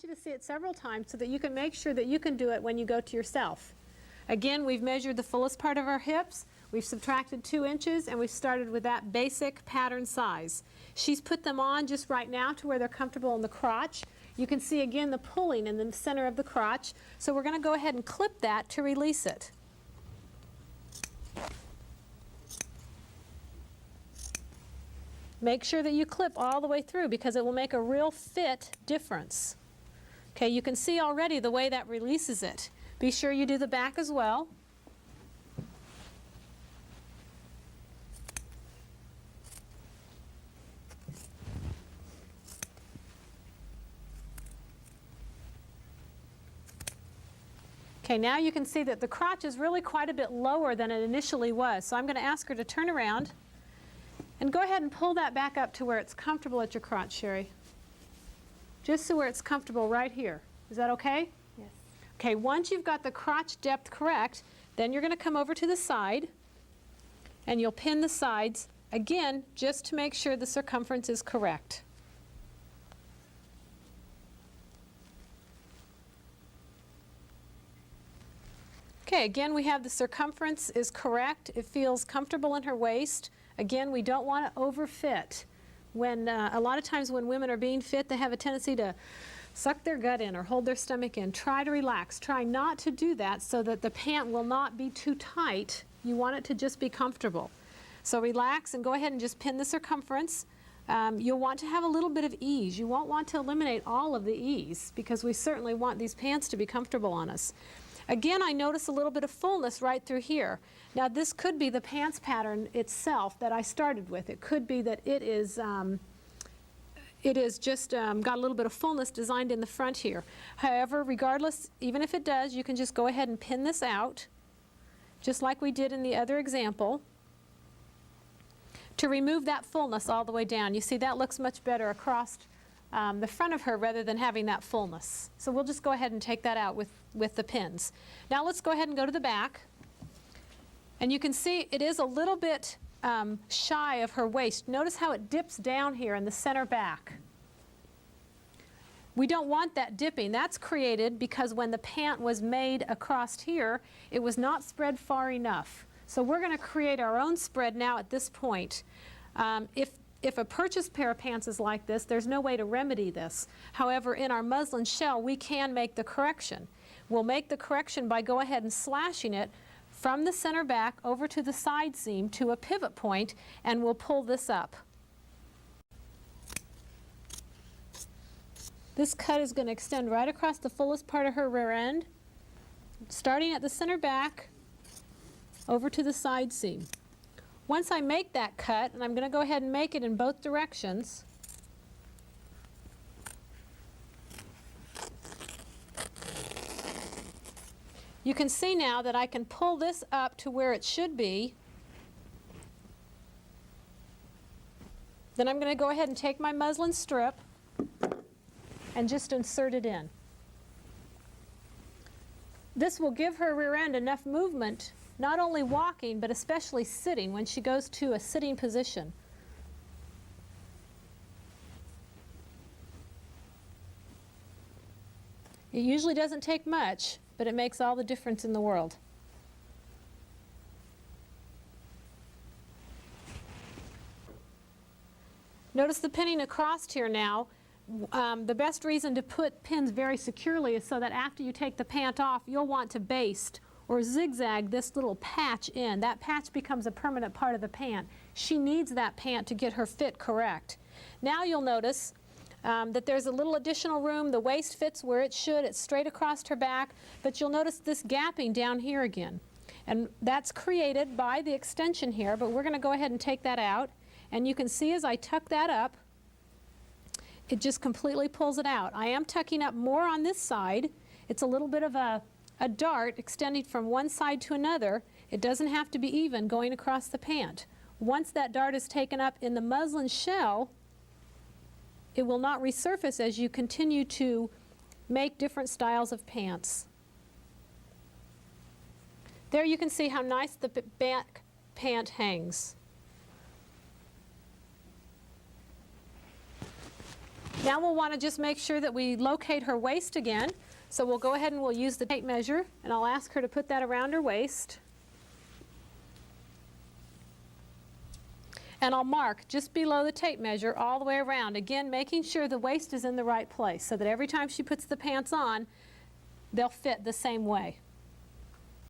want you to see it several times so that you can make sure that you can do it when you go to yourself. Again, we've measured the fullest part of our hips, we've subtracted 2 inches, and we've started with that basic pattern size. She's put them on just right now to where they're comfortable in the crotch. You can see again the pulling in the center of the crotch, so we're going to go ahead and clip that to release it. Make sure that you clip all the way through because it will make a real fit difference. Okay, you can see already the way that releases it. Be sure you do the back as well. Okay, now you can see that the crotch is really quite a bit lower than it initially was. So I'm going to ask her to turn around and go ahead and pull that back up to where it's comfortable at your crotch, Sherry. Just so where it's comfortable right here. Is that okay? Yes. Okay, once you've got the crotch depth correct, then you're going to come over to the side and you'll pin the sides again just to make sure the circumference is correct. Okay, again we have the circumference is correct. It feels comfortable in her waist. Again, we don't want to overfit. When a lot of times when women are being fit, they have a tendency to suck their gut in or hold their stomach in. Try to relax. Try not to do that so that the pant will not be too tight. You want it to just be comfortable. So relax and go ahead and just pin the circumference. You'll want to have a little bit of ease. You won't want to eliminate all of the ease because we certainly want these pants to be comfortable on us. Again, I notice a little bit of fullness right through here. Now this could be the pants pattern itself that I started with. It could be that it is just got a little bit of fullness designed in the front here. However, regardless, even if it does, you can just go ahead and pin this out, just like we did in the other example, to remove that fullness all the way down. You see that looks much better across the front of her rather than having that fullness. So we'll just go ahead and take that out with the pins. Now let's go ahead and go to the back. And you can see it is a little bit shy of her waist. Notice how it dips down here in the center back. We don't want that dipping. That's created because when the pant was made across here, it was not spread far enough. So we're going to create our own spread now at this point. If a purchased pair of pants is like this, there's no way to remedy this. However, in our muslin shell, we can make the correction. We'll make the correction by go ahead and slashing it from the center back over to the side seam to a pivot point, and we'll pull this up. This cut is going to extend right across the fullest part of her rear end, starting at the center back over to the side seam. Once I make that cut, and I'm going to go ahead and make it in both directions, you can see now that I can pull this up to where it should be. Then I'm going to go ahead and take my muslin strip and just insert it in. This will give her rear end enough movement, not only walking, but especially sitting when she goes to a sitting position. It usually doesn't take much, but it makes all the difference in the world. Notice the pinning across here now. The best reason to put pins very securely is so that after you take the pant off, you'll want to baste or zigzag this little patch in. That patch becomes a permanent part of the pant. She needs that pant to get her fit correct. Now you'll notice that there's a little additional room. The waist fits where it should. It's straight across her back, but you'll notice this gapping down here again. And that's created by the extension here, but we're going to go ahead and take that out. And you can see as I tuck that up, it just completely pulls it out. I am tucking up more on this side. It's a little bit of a dart extending from one side to another. It doesn't have to be even going across the pant. Once that dart is taken up in the muslin shell, it will not resurface as you continue to make different styles of pants. There you can see how nice the back pant hangs. Now we'll want to just make sure that we locate her waist again. So we'll go ahead and we'll use the tape measure, and I'll ask her to put that around her waist. And I'll mark just below the tape measure all the way around, again making sure the waist is in the right place so that every time she puts the pants on, they'll fit the same way.